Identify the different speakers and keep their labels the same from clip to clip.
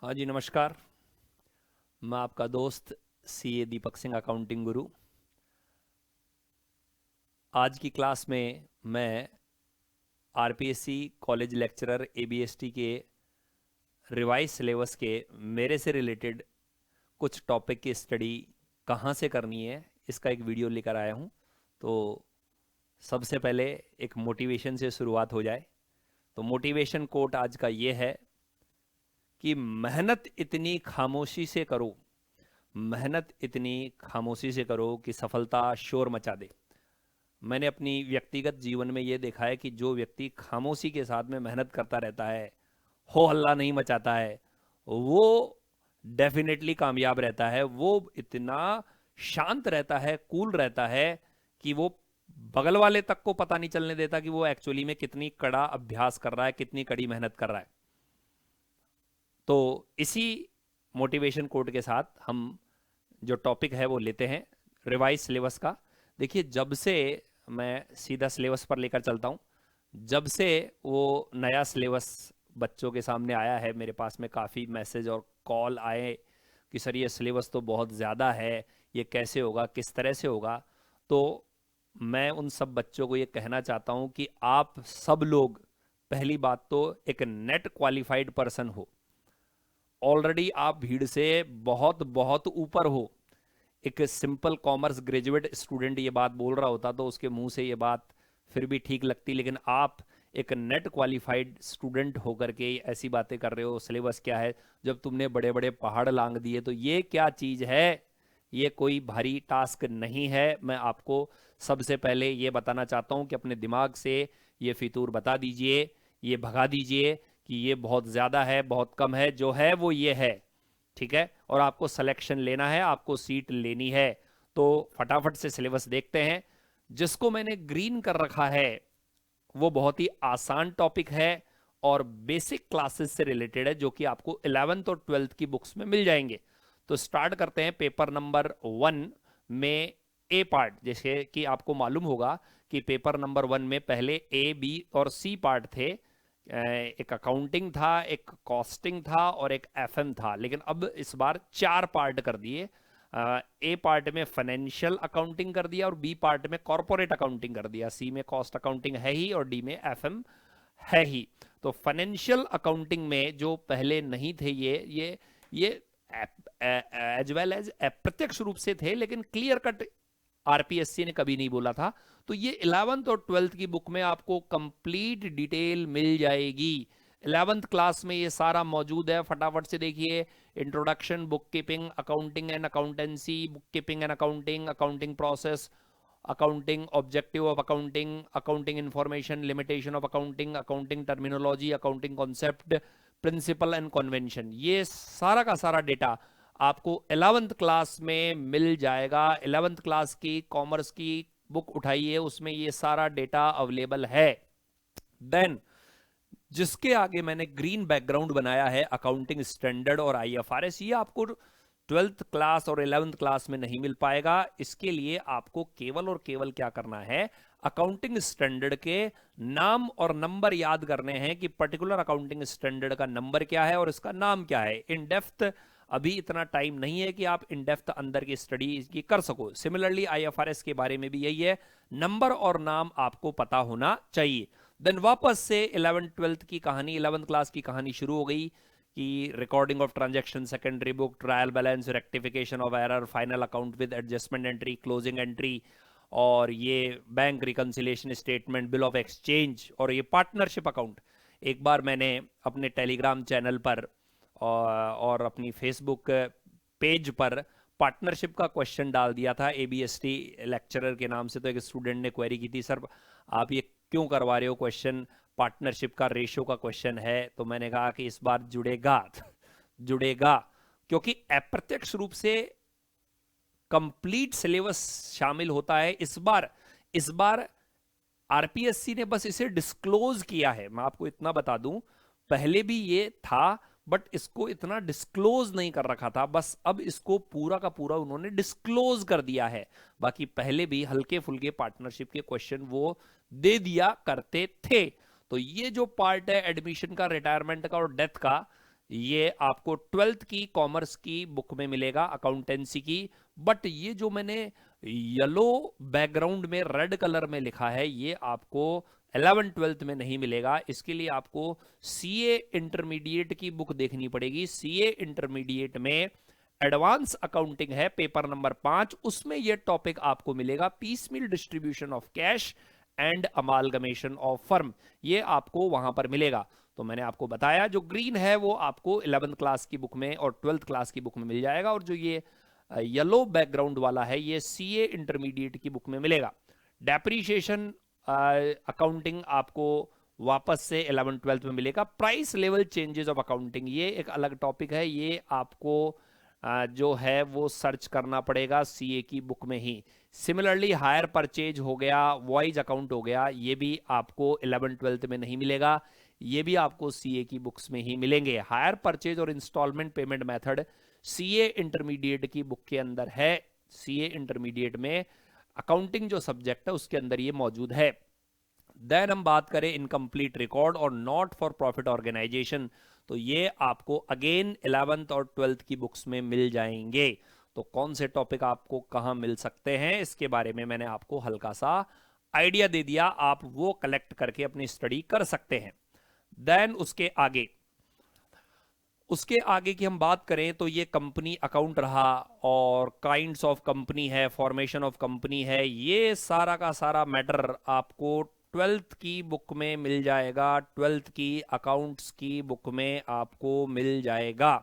Speaker 1: हाँ जी, नमस्कार। मैं आपका दोस्त सीए दीपक सिंह, अकाउंटिंग गुरु। आज की क्लास में मैं आरपीएससी कॉलेज लेक्चरर एबीएसटी के रिवाइज सिलेबस के मेरे से रिलेटेड कुछ टॉपिक की स्टडी कहाँ से करनी है, इसका एक वीडियो लेकर आया हूँ। तो सबसे पहले एक मोटिवेशन से शुरुआत हो जाए। तो मोटिवेशन कोट आज का ये है कि मेहनत इतनी खामोशी से करो, मेहनत इतनी खामोशी से करो कि सफलता शोर मचा दे। मैंने अपनी व्यक्तिगत जीवन में ये देखा है कि जो व्यक्ति खामोशी के साथ में मेहनत करता रहता है, हो हल्ला नहीं मचाता है, वो डेफिनेटली कामयाब रहता है। वो इतना शांत रहता है, कूल रहता है कि वो बगल वाले तक को पता नहीं चलने देता कि वो एक्चुअली में कितनी कड़ा अभ्यास कर रहा है, कितनी कड़ी मेहनत कर रहा है। तो इसी मोटिवेशन कोड के साथ हम जो टॉपिक है वो लेते हैं रिवाइज सिलेबस का। देखिए, जब से मैं सीधा सिलेबस पर लेकर चलता हूँ, जब से वो नया सिलेबस बच्चों के सामने आया है, मेरे पास में काफ़ी मैसेज और कॉल आए कि सर ये सिलेबस तो बहुत ज़्यादा है, ये कैसे होगा, किस तरह से होगा। तो मैं उन सब बच्चों को ये कहना चाहता हूँ कि आप सब लोग, पहली बात तो एक नेट क्वालिफाइड पर्सन हो, ऑलरेडी आप भीड़ से बहुत बहुत ऊपर हो। एक सिंपल कॉमर्स ग्रेजुएट स्टूडेंट ये बात बोल रहा होता तो उसके मुंह से ये बात फिर भी ठीक लगती, लेकिन आप एक नेट क्वालिफाइड स्टूडेंट होकर के ऐसी बातें कर रहे हो। सिलेबस क्या है, जब तुमने बड़े बड़े पहाड़ लांग दिए तो ये क्या चीज़ है। ये कोई भारी टास्क नहीं है। मैं आपको सबसे पहले ये बताना चाहता हूँ कि अपने दिमाग से ये फितूर बता दीजिए, ये भगा दीजिए कि ये बहुत ज़्यादा है, बहुत कम है। जो है वो ये है, ठीक है। और आपको सिलेक्शन लेना है, आपको सीट लेनी है। तो फटाफट से सिलेबस देखते हैं। जिसको मैंने ग्रीन कर रखा है वो बहुत ही आसान टॉपिक है और बेसिक क्लासेस से रिलेटेड है, जो कि आपको 11th और 12th की बुक्स में मिल जाएंगे। तो स्टार्ट करते हैं पेपर नंबर 1 में ए पार्ट। जैसे कि आपको मालूम होगा कि पेपर नंबर 1 में पहले ए, बी और सी पार्ट थे। एक अकाउंटिंग था, एक कॉस्टिंग था और एक एफएम था, लेकिन अब इस बार 4 पार्ट कर दिए। ए पार्ट में फाइनेंशियल अकाउंटिंग कर दिया और बी पार्ट में कॉर्पोरेट अकाउंटिंग कर दिया, सी में कॉस्ट अकाउंटिंग है ही और डी में एफएम है ही। तो फाइनेंशियल अकाउंटिंग में जो पहले नहीं थे, ये एज वेल एज अप्रत्यक्ष रूप से थे, लेकिन क्लियर कट आरपीएससी ने कभी नहीं बोला था। तो ये 11th और 12th की बुक में आपको कंप्लीट डिटेल मिल जाएगी। 11th क्लास में ये सारा मौजूद है, फटाफट से देखिए। Introduction, book keeping, accounting and accountancy, book keeping and accounting, accounting process, accounting objective of accounting, accounting information, limitation of accounting, accounting terminology, accounting concept, principle and convention, ये सारा का सारा डेटा आपको 11th क्लास में मिल जाएगा। 11th class की commerce की बुक उठाइए, उसमें ये सारा डेटा अवेलेबल है। देन जिसके आगे मैंने ग्रीन बैकग्राउंड बनाया है, अकाउंटिंग स्टैंडर्ड और आईएफआरएस, ये आपको 12th क्लास और 11th क्लास में नहीं मिल पाएगा। इसके लिए आपको केवल और केवल क्या करना है, अकाउंटिंग स्टैंडर्ड के नाम और नंबर याद करने हैं कि पर्टिकुलर अकाउंटिंग स्टैंडर्ड का नंबर क्या है और इसका नाम क्या है। इन डेप्थ अभी इतना टाइम नहीं है कि आप इन डेप्थ अंदर की स्टडी इसकी कर सको। सिमिलरली आईएफआरएस के बारे में भी यही है, नंबर और नाम आपको पता होना चाहिए। देन वापस से 11th 12th की कहानी, 11th क्लास की कहानी शुरू हो गई कि recording of transaction, secondary book, trial balance, rectification of error, final account with adjustment entry, closing entry, और ये bank reconciliation statement, bill of exchange, और ये पार्टनरशिप अकाउंट। एक बार मैंने अपने टेलीग्राम चैनल पर और अपनी फेसबुक पेज पर पार्टनरशिप का क्वेश्चन डाल दिया था एबीएसटी लेक्चरर के नाम से। तो एक स्टूडेंट ने क्वेरी की थी, सर आप ये क्यों करवा रहे हो क्वेश्चन, पार्टनरशिप का रेशियो का क्वेश्चन है। तो मैंने कहा कि इस बार जुड़ेगा जुड़ेगा, क्योंकि अप्रत्यक्ष रूप से कंप्लीट सिलेबस शामिल होता है। इस बार आरपीएससी ने बस इसे डिस्क्लोज किया है। मैं आपको इतना बता दूं, पहले भी ये था बट इसको इतना डिस्क्लोज नहीं कर रखा था, बस अब इसको पूरा का पूरा उन्होंने डिस्क्लोज कर दिया है। बाकी पहले भी हल्के फुल्के पार्टनरशिप के क्वेश्चन वो दे दिया करते थे। तो ये जो पार्ट है एडमिशन का, रिटायरमेंट का और डेथ का, ये आपको 12th की कॉमर्स की बुक में मिलेगा, अकाउंटेंसी की। बट ये जो मैंने येलो बैकग्राउंड में रेड कलर में लिखा है, ये आपको 11th 12th में नहीं मिलेगा। इसके लिए आपको सीए इंटरमीडिएट की बुक देखनी पड़ेगी। सीए इंटरमीडिएट में एडवांस अकाउंटिंग है, पेपर नंबर 5, उसमें यह टॉपिक आपको मिलेगा, piecemeal distribution of cash and amalgamation of firm, ये आपको वहां पर मिलेगा। तो मैंने आपको बताया जो ग्रीन है वो आपको 11th क्लास की बुक में और 12th क्लास की बुक में मिल जाएगा, और जो ये येलो बैकग्राउंड वाला है ये सीए इंटरमीडिएट की बुक में मिलेगा। डेप्रीशिएशन अकाउंटिंग आपको वापस से 11th 12th में मिलेगा। Price level changes of accounting ये एक अलग टॉपिक है, ये आपको जो है वो सर्च करना पड़ेगा सीए की बुक में ही। सिमिलरली हायर परचेज हो गया, वॉइज अकाउंट हो गया, ये भी आपको 11th 12th में नहीं मिलेगा, ये भी आपको सीए की बुक्स में ही मिलेंगे। हायर परचेज और instalment payment method CA intermediate की बुक के अंदर है। सीए इंटरमीडिएट में अकाउंटिंग जो सब्जेक्ट है उसके अंदर ये मौजूद है। देन हम बात करें इनकम्प्लीट रिकॉर्ड और नॉट फॉर प्रॉफिट ऑर्गेनाइजेशन, तो ये आपको अगेन 11th और 12th की बुक्स में मिल जाएंगे। तो कौन से टॉपिक आपको कहां मिल सकते हैं इसके बारे में मैंने आपको हल्का सा आइडिया दे दिया, आप वो कलेक्ट करके अपनी स्टडी कर सकते हैं। देन उसके आगे की हम बात करें तो ये कंपनी अकाउंट रहा, और काइंड्स ऑफ कंपनी है, फॉर्मेशन ऑफ कंपनी है, ये सारा का सारा मैटर आपको 12th की बुक में मिल जाएगा, 12th की अकाउंट्स की बुक में आपको मिल जाएगा।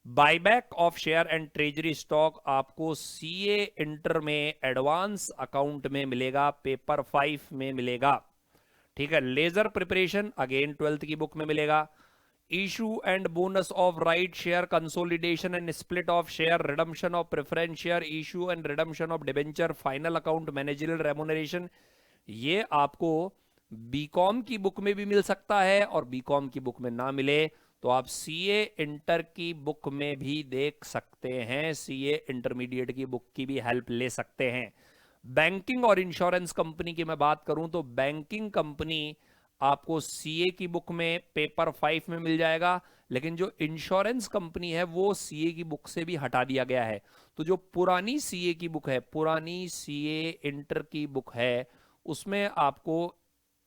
Speaker 1: Buyback of share and treasury stock आपको सीए इंटर में एडवांस अकाउंट में मिलेगा, पेपर 5 में मिलेगा, ठीक है। लेजर प्रिपरेशन अगेन 12th की बुक में मिलेगा। Issue and bonus of right share, consolidation and split of share, redemption of preference share, issue and redemption of debenture, final account, managerial remuneration, ये आपको बीकॉम की बुक में भी मिल सकता है, और बीकॉम की बुक में ना मिले तो आप सीए इंटर की बुक में भी देख सकते हैं, सीए इंटरमीडिएट की बुक की भी हेल्प ले सकते हैं। बैंकिंग और इंश्योरेंस कंपनी की मैं बात करूं तो बैंकिंग कंपनी आपको सीए की बुक में पेपर 5 में मिल जाएगा, लेकिन जो इंश्योरेंस कंपनी है वो सीए की बुक से भी हटा दिया गया है। तो जो पुरानी सीए की बुक है, पुरानी सीए इंटर की बुक है, उसमें आपको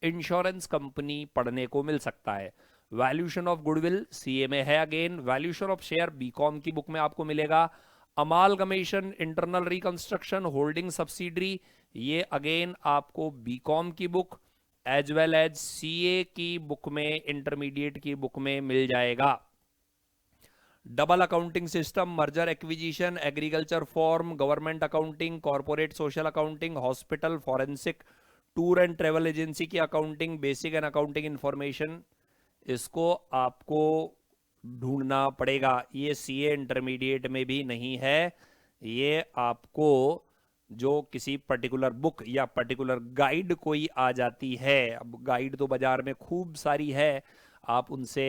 Speaker 1: इंश्योरेंस कंपनी पढ़ने को मिल सकता है। वैल्यूएशन ऑफ गुडविल सीए में है again. Valuation of share BCom की बुक में आपको मिलेगा। Amalgamation, internal reconstruction, holding subsidiary, ये अगेन आपको बीकॉम की book as well as CA की बुक में, इंटरमीडिएट की बुक में मिल जाएगा। Double accounting system, merger acquisition, agriculture farm, government accounting, corporate social accounting, hospital, forensic, tour and travel agency की accounting, basic and accounting information, इसको आपको ढूंढना पड़ेगा, ये सीए इंटरमीडिएट में भी नहीं है। ये आपको जो किसी पर्टिकुलर बुक या पर्टिकुलर गाइड कोई आ जाती है, अब गाइड तो बाजार में खूब सारी है, आप उनसे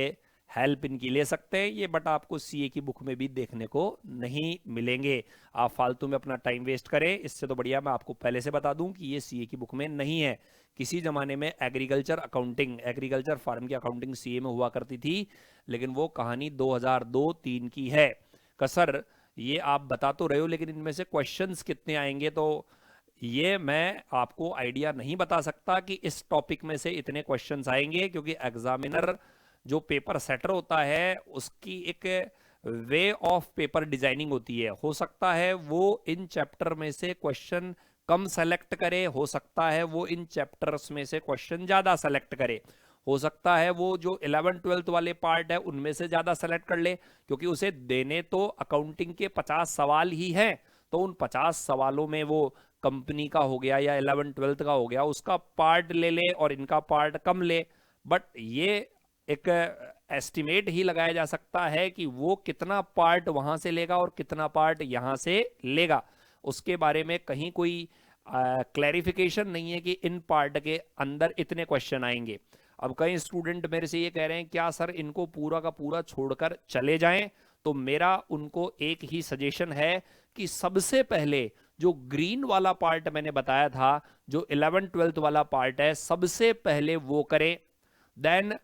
Speaker 1: हेल्प इनकी ले सकते हैं ये, बट आपको सीए की बुक में भी देखने को नहीं मिलेंगे। आप फालतू में अपना टाइम वेस्ट करें, इससे तो बढ़िया मैं आपको पहले से बता दूं कि ये सीए की बुक में नहीं है। किसी जमाने में एग्रीकल्चर अकाउंटिंग, एग्रीकल्चर फार्म की अकाउंटिंग सीए में हुआ करती थी, लेकिन वो कहानी 2002-3 की है। सर ये आप बता तो रहे हो, लेकिन इनमें से क्वेश्चंस कितने आएंगे, तो ये मैं आपको आइडिया नहीं बता सकता कि इस टॉपिक में से इतने क्वेश्चंस आएंगे, क्योंकि एग्जामिनर जो पेपर सेटर होता है उसकी एक वे ऑफ पेपर डिजाइनिंग होती है। हो सकता है वो इन चैप्टर में से क्वेश्चन कम सेलेक्ट करे, हो सकता है वो इन चैप्टर्स में से क्वेश्चन ज्यादा सेलेक्ट करे, हो सकता है वो जो 11th 12th वाले पार्ट है उनमें से ज्यादा सेलेक्ट कर ले, क्योंकि उसे देने तो अकाउंटिंग के 50 सवाल ही हैं। तो उन 50 सवालों में वो कंपनी का हो गया या 11th 12th का हो गया, उसका पार्ट ले ले और इनका पार्ट कम ले। बट ये एक एस्टिमेट ही लगाया जा सकता है कि वो कितना पार्ट वहां से लेगा और कितना पार्ट यहां से लेगा, उसके बारे में कहीं कोई क्लैरिफिकेशन नहीं है कि इन पार्ट के अंदर इतने क्वेश्चन आएंगे। अब कई स्टूडेंट मेरे से ये कह रहे हैं क्या सर इनको पूरा का पूरा छोड़कर चले जाएं, तो मेरा उनको एक ही सजेशन है कि सबसे पहले जो ग्रीन वाला पार्ट मैंने बताया था, जो 11th 12th वाला पार्ट है, सबसे पहले वो करें। देन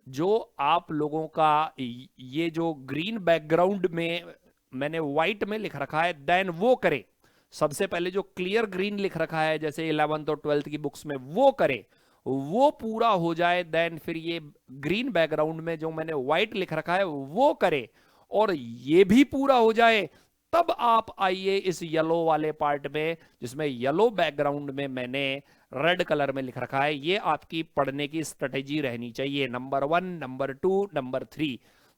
Speaker 1: जो आप लोगों का ये जो ग्रीन बैकग्राउंड में मैंने व्हाइट में लिख रखा है, देन वो करे। सबसे पहले जो क्लियर ग्रीन लिख रखा है जैसे 11th और 12th की बुक्स में, वो करे, वो पूरा हो जाए, देन फिर ये ग्रीन बैकग्राउंड में जो मैंने व्हाइट लिख रखा है वो करे, और ये भी पूरा हो जाए, तब आप आइए इस येलो वाले पार्ट में जिसमें येलो बैकग्राउंड में मैंने रेड कलर में लिख रखा है। ये आपकी पढ़ने की स्ट्रेटेजी रहनी चाहिए, नंबर 1, नंबर 2, नंबर 3।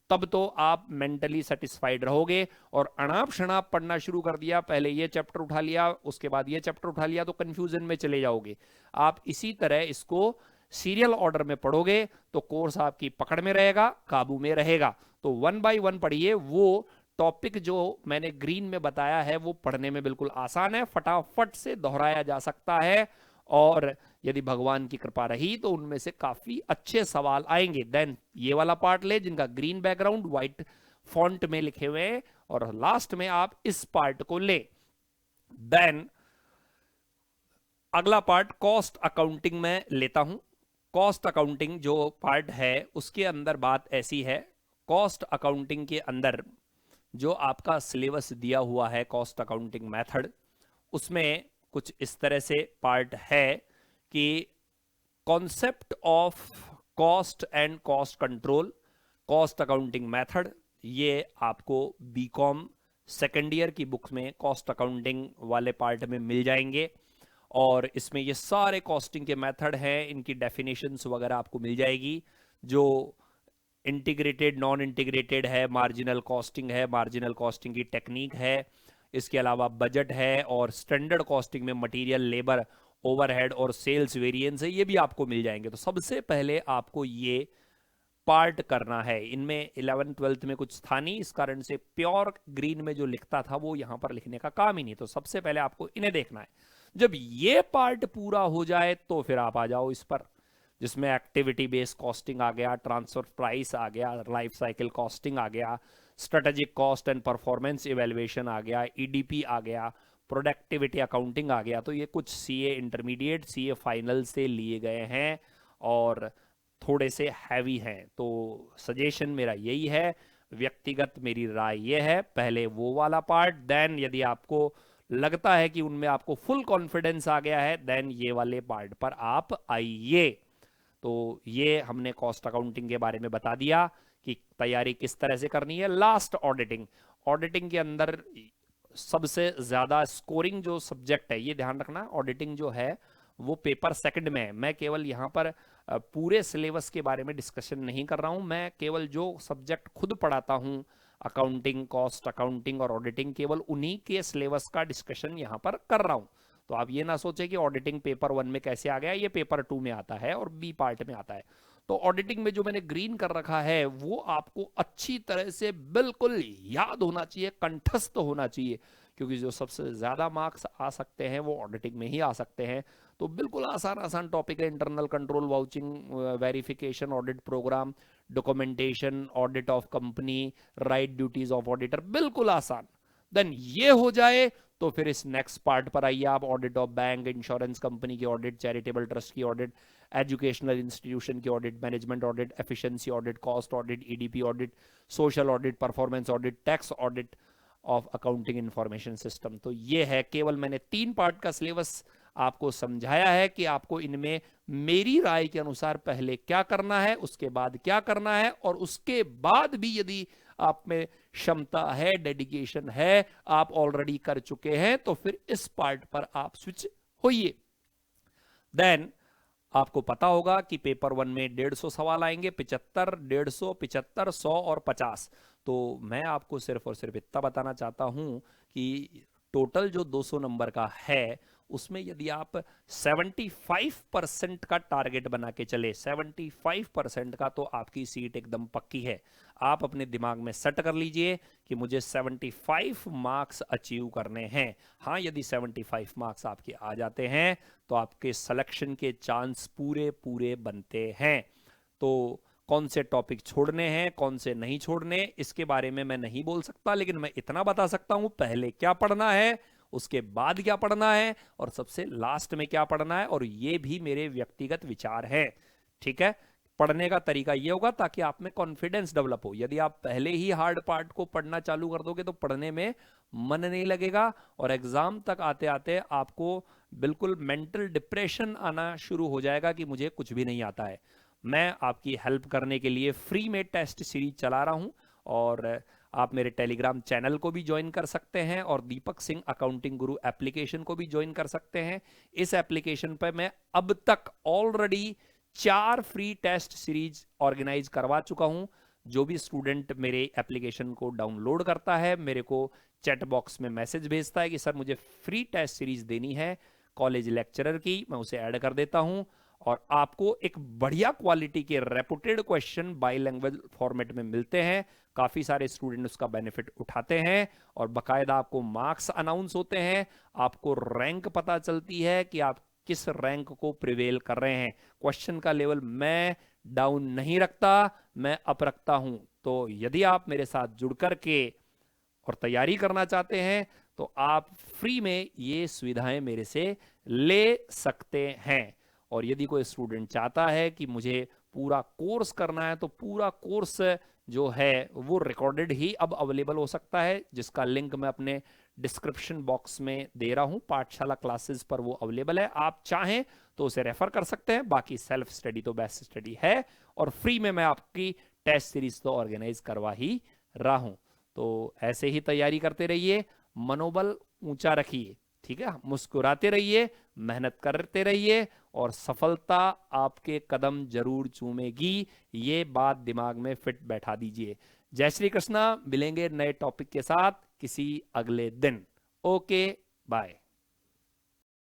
Speaker 1: तब तो आप मेंटली सेटिस्फाइड रहोगे। और अनाप शनाप पढ़ना शुरू कर दिया, पहले ये चैप्टर उठा लिया उसके बाद ये चैप्टर उठा लिया, तो कंफ्यूजन में चले जाओगे। आप इसी तरह इसको सीरियल ऑर्डर में पढ़ोगे तो कोर्स आपकी पकड़ में रहेगा, काबू में रहेगा। तो 1 बाय 1 पढ़िए। वो टॉपिक जो मैंने ग्रीन में बताया है वो पढ़ने में बिल्कुल आसान है, फटाफट से दोहराया जा सकता है, और यदि भगवान की कृपा रही तो उनमें से काफी अच्छे सवाल आएंगे। देन ये वाला पार्ट ले जिनका ग्रीन बैकग्राउंड व्हाइट फॉन्ट में लिखे हुए हैं, और लास्ट में आप इस पार्ट को ले। देन अगला पार्ट कॉस्ट अकाउंटिंग में लेता हूं। कॉस्ट अकाउंटिंग जो पार्ट है उसके अंदर बात ऐसी है, कॉस्ट अकाउंटिंग के अंदर जो आपका सिलेबस दिया हुआ है कॉस्ट अकाउंटिंग मेथड, उसमें कुछ इस तरह से पार्ट है कि concept of cost and cost control, cost accounting method, ये आपको बीकॉम सेकेंड ईयर की बुक में कॉस्ट अकाउंटिंग वाले पार्ट में मिल जाएंगे। और इसमें ये सारे कॉस्टिंग के मेथड हैं, इनकी डेफिनेशंस वगैरह आपको मिल जाएगी। जो इंटीग्रेटेड, नॉन इंटीग्रेटेड है, मार्जिनल कॉस्टिंग है, मार्जिनल कॉस्टिंग की टेक्निक है, इसके अलावा बजट है, और स्टैंडर्ड कॉस्टिंग में मटेरियल, लेबर, ओवरहेड और सेल्स वेरिएंस है, ये भी आपको मिल जाएंगे। तो सबसे पहले आपको ये पार्ट करना है। इनमें 11th 12th में कुछ था नहीं, इस कारण से प्योर ग्रीन में जो लिखता था वो यहां पर लिखने का काम ही नहीं। तो सबसे पहले आपको इन्हें देखना है। जब ये पार्ट पूरा हो जाए तो फिर आप आ जाओ इस पर, जिसमें एक्टिविटी बेस्ड कॉस्टिंग आ गया, ट्रांसफर प्राइस आ गया, लाइफ साइकिल कॉस्टिंग आ गया, strategic cost and performance evaluation आ गया, ईडीपी आ गया, प्रोडक्टिविटी अकाउंटिंग आ गया। तो ये कुछ सीए इंटरमीडिएट, सीए फाइनल से लिए गए हैं और थोड़े से हैवी हैं। तो सजेशन मेरा यही है, व्यक्तिगत मेरी राय ये है, पहले वो वाला पार्ट, देन यदि आपको लगता है कि उनमें आपको फुल कॉन्फिडेंस आ गया है, देन ये वाले पार्ट पर आप आइए। तो ये हमने कॉस्ट अकाउंटिंग के बारे में बता दिया कि तैयारी किस तरह से करनी है। लास्ट ऑडिटिंग, ऑडिटिंग के अंदर सबसे ज्यादा स्कोरिंग जो सब्जेक्ट है, ये ध्यान रखना, ऑडिटिंग जो है वो पेपर सेकंड में है। मैं केवल यहाँ पर पूरे सिलेबस के बारे में डिस्कशन नहीं कर रहा हूँ, मैं केवल जो सब्जेक्ट खुद पढ़ाता हूँ, अकाउंटिंग, कॉस्ट अकाउंटिंग और ऑडिटिंग, केवल उन्हीं के सिलेबस का डिस्कशन यहाँ पर कर रहा हूँ। तो आप ये ना सोचे कि ऑडिटिंग पेपर 1 में कैसे आ गया, ये पेपर 2 में आता है और बी पार्ट में आता है। तो ऑडिटिंग में जो मैंने ग्रीन कर रखा है वो आपको अच्छी तरह से बिल्कुल याद होना चाहिए, कंठस्थ होना चाहिए, क्योंकि जो सबसे ज्यादा मार्क्स आ सकते हैं वो ऑडिटिंग में ही आ सकते हैं। तो बिल्कुल आसान आसान टॉपिक है, internal control, vouching, verification, audit programme, documentation, audit of company, right duties of auditor, बिल्कुल आसान। देन ये हो जाए तो फिर इस नेक्स्ट पार्ट पर आइए आप, audit of bank, insurance company की ऑडिट, चैरिटेबल ट्रस्ट की ऑडिट, एजुकेशनल इंस्टीट्यूशन की audit, management audit, efficiency audit, cost audit, EDP audit, social audit, performance audit, tax audit of accounting information system. तो ये है, केवल मैंने 3 पार्ट का syllabus आपको समझाया है कि आपको इनमें मेरी राय के अनुसार पहले क्या करना है, उसके बाद क्या करना है, और उसके बाद भी यदि आप में क्षमता है, डेडिकेशन है, आप ऑलरेडी कर चुके हैं, तो फिर इस पार्ट पर आप स्विच होइए। देन आपको पता होगा कि पेपर 1 में 150 सवाल आएंगे, 75, 150, 75, 100 और 50। तो मैं आपको सिर्फ और सिर्फ इतना बताना चाहता हूं कि टोटल जो 200 नंबर का है उसमें यदि आप 75% का टारगेट बना के चले, 75% का, तो आपकी सीट एकदम पक्की है। आप अपने दिमाग में सेट कर लीजिए कि मुझे 75 मार्क्स अचीव करने हैं। हाँ, यदि 75 मार्क्स आपके आ जाते हैं तो आपके सिलेक्शन के चांस पूरे पूरे बनते हैं। तो कौन से टॉपिक छोड़ने हैं, कौन से नहीं छोड़ने, इसके बारे में मैं नहीं बोल सकता, लेकिन मैं इतना बता सकता हूं, पहले क्या पढ़ना है, उसके बाद क्या पढ़ना है, और सबसे लास्ट में क्या पढ़ना है, और ये भी मेरे व्यक्तिगत विचार हैं। ठीक है, पढ़ने का तरीका ये होगा ताकि आप में कॉन्फिडेंस डेवलप हो। यदि आप पहले ही हार्ड पार्ट को पढ़ना चालू कर दोगे तो पढ़ने में मन नहीं लगेगा और एग्जाम तक आते आते आपको बिल्कुल मेंटल डिप्रेशन आना शुरू हो जाएगा कि मुझे कुछ भी नहीं आता है। मैं आपकी हेल्प करने के लिए फ्री में टेस्ट सीरीज चला रहा हूं और आप मेरे टेलीग्राम चैनल को भी ज्वाइन कर सकते हैं और दीपक सिंह अकाउंटिंग गुरु एप्लीकेशन को भी ज्वाइन कर सकते हैं। इस एप्लीकेशन पर मैं अब तक already 4 free test series organise करवा चुका हूं। जो भी स्टूडेंट मेरे एप्लीकेशन को डाउनलोड करता है मेरे को चैट बॉक्स में मैसेज भेजता है कि सर मुझे फ्री टेस्ट सीरीज देनी है कॉलेज लेक्चरर की, मैं उसे ऐड कर देता हूं और आपको एक बढ़िया क्वालिटी के रेपुटेड क्वेश्चन बाईलैंग्वेज फॉर्मेट में मिलते हैं। काफी सारे स्टूडेंट उसका बेनिफिट उठाते हैं और बकायदा आपको मार्क्स अनाउंस होते हैं, आपको रैंक पता चलती है कि आप किस रैंक को प्रिवेल कर रहे हैं। क्वेश्चन का लेवल मैं डाउन नहीं रखता, मैं अप रखता हूं। तो यदि आप मेरे साथ जुड़ करके और तैयारी करना चाहते हैं तो आप फ्री में ये सुविधाएं मेरे से ले सकते हैं। और यदि कोई स्टूडेंट चाहता है कि मुझे पूरा कोर्स करना है तो पूरा कोर्स जो है वो रिकॉर्डेड ही अब अवेलेबल हो सकता है, जिसका लिंक मैं अपने डिस्क्रिप्शन बॉक्स में दे रहा हूं। पाठशाला क्लासेस पर वो अवेलेबल है, आप चाहें तो उसे रेफर कर सकते हैं। बाकी सेल्फ स्टडी तो बेस्ट स्टडी है और फ्री में मैं आपकी टेस्ट सीरीज तो ऑर्गेनाइज करवा ही रहा हूं। तो ऐसे ही तैयारी करते रहिए, मनोबल ऊंचा रखिए, ठीक है, मुस्कुराते रहिए, मेहनत करते रहिए और सफलता आपके कदम जरूर चूमेगी। ये बात दिमाग में फिट बैठा दीजिए। जय श्री कृष्णा। मिलेंगे नए टॉपिक के साथ किसी अगले दिन। Okay, bye.